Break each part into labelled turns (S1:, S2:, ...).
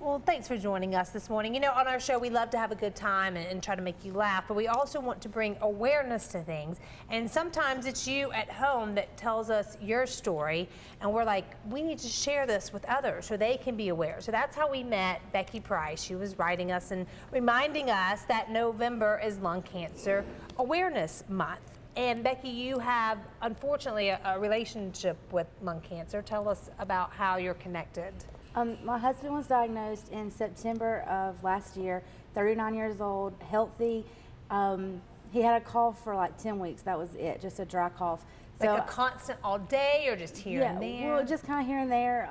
S1: Well, thanks for joining us this morning. You know, on our show, we love to have a good time and try to make you laugh, but we also want to bring awareness to things. And sometimes it's you at home that tells us your story, and we're like, we need to share this with others so they can be aware. So that's how we met Becky Price. She was writing us and reminding us that November is Lung Cancer Awareness Month. And Becky, you have, unfortunately, a relationship with lung cancer. Tell us about how you're connected.
S2: My husband was diagnosed in September of last year, 39 years old, healthy. He had a cough for like 10 weeks. That was it, just a dry cough.
S1: Like a constant all day or just here and there?
S2: Well, just kind of here and there,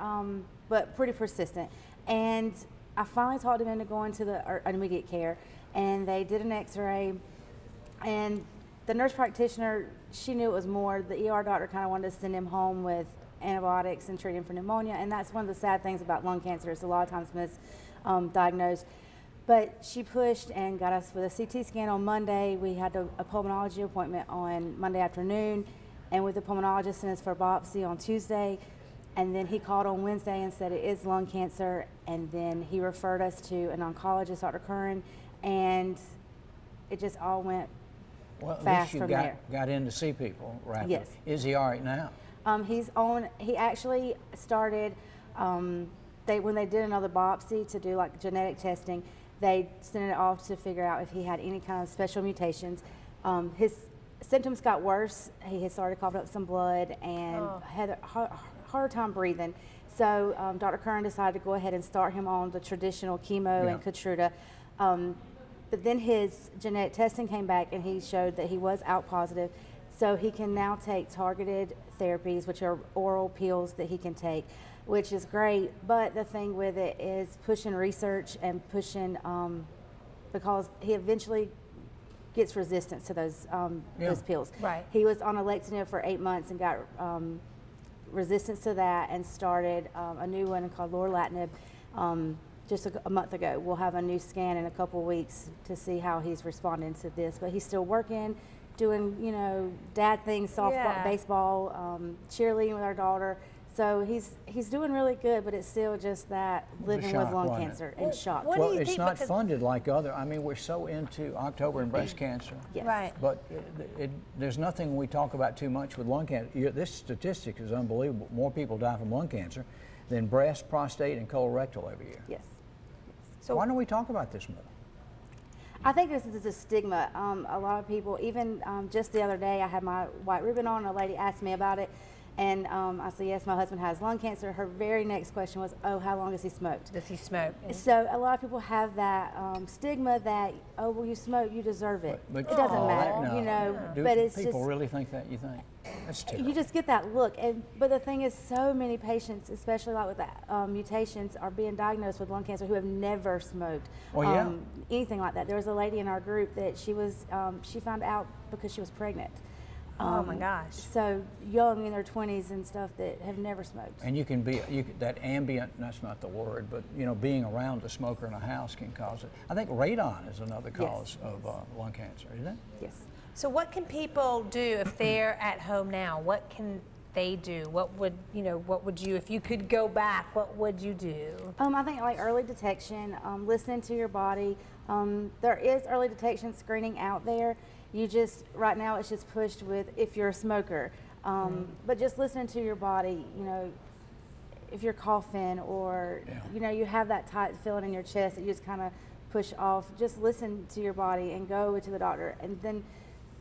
S2: but pretty persistent. And I finally talked him into going to the immediate care, and they did an x-ray, and the nurse practitioner, she knew it was more. The ER doctor kind of wanted to send him home with antibiotics and treat him for pneumonia, and that's one of the sad things about lung cancer. It's a lot of times misdiagnosed. But she pushed and got us with a CT scan on Monday. We had a pulmonology appointment on Monday afternoon, and with the pulmonologist sent us for biopsy on Tuesday. And then he called on Wednesday and said it is lung cancer, and then he referred us to an oncologist, Dr. Curran, and it just all went fast from there.
S3: Got in to see people rapidly.
S2: Yes.
S3: Is he all right now?
S2: He actually started, when they did another biopsy to do like genetic testing, they sent it off to figure out if he had any kind of special mutations. His symptoms got worse. He had started coughing up some blood and had a hard time breathing. So Dr. Curran decided to go ahead and start him on the traditional chemo and Keytruda. But then his genetic testing came back and he showed that he was ALK positive. So he can now take targeted therapies, which are oral pills that he can take, which is great. But the thing with it is pushing research and pushing, because he eventually gets resistance to those pills.
S1: Right.
S2: He was on alectinib for 8 months and got resistance to that and started a new one called lorlatinib just a month ago. We'll have a new scan in a couple weeks to see how he's responding to this. But he's still working, doing, you know, dad things, softball, baseball, cheerleading with our daughter. So he's doing really good, but it's still just that living with lung cancer and shock.
S3: Well, it's not funded like other. I mean, we're so into October and breast cancer.
S2: Yes.
S1: Right.
S3: But there's nothing we talk about too much with lung cancer. This statistic is unbelievable. More people die from lung cancer than breast, prostate, and colorectal every year.
S2: Yes.
S3: So why don't we talk about this more?
S2: I think this is a stigma. A lot of people, even just the other day, I had my white ribbon on, and a lady asked me about it, and I said, yes, my husband has lung cancer. Her very next question was, oh, how long has he smoked?
S1: Does he smoke?
S2: So a lot of people have that stigma that, oh, well, you smoke, you deserve it. But it doesn't matter, you know.
S3: Do
S2: but it's
S3: people
S2: just,
S3: really think that, you think? That's terrible.
S2: You just get that look. But the thing is, so many patients, especially like with that, mutations, are being diagnosed with lung cancer who have never smoked anything like that. There was a lady in our group that she found out because she was pregnant.
S1: Oh my gosh.
S2: So young in their 20s and stuff that have never smoked.
S3: And you can be, that ambient, that's not the word, but you know, being around a smoker in a house can cause it. I think radon is another cause of lung cancer, isn't it?
S2: Yes.
S1: So what can people do if they're at home now? What can they do? What would you, if you could go back, what would you do?
S2: I think like early detection, listening to your body. There is early detection screening out there. You just, right now it's just pushed with if you're a smoker. But just listening to your body, you know, if you're coughing or, you know, you have that tight feeling in your chest that you just kind of push off, just listen to your body and go to the doctor. And then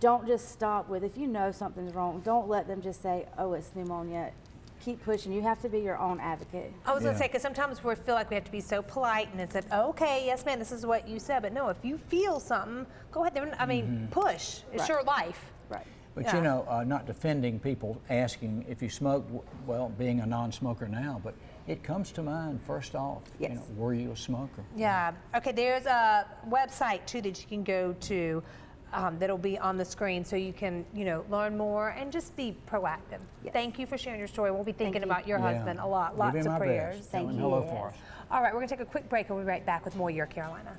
S2: don't just stop with, if you know something's wrong, don't let them just say, oh, it's pneumonia. Keep pushing. You have to be your own advocate.
S1: I was going to say, because sometimes we feel like we have to be so polite and it's like, oh, okay, yes, ma'am, this is what you said. But no, if you feel something, go ahead there. I mean, push. It's your life.
S2: Right.
S3: But you know, not defending people asking if you smoke, well, being a non-smoker now, but it comes to mind first off, you know, were you a smoker?
S1: Yeah. Okay, there's a website too that you can go to that'll be on the screen so you can, you know, learn more and just be proactive. Yes. Thank you for sharing your story. We'll be thinking about your husband a lot. Lots of prayers.
S3: Thank you. Hello for us.
S1: All right, we're going to take a quick break and we'll be right back with more Your Carolina.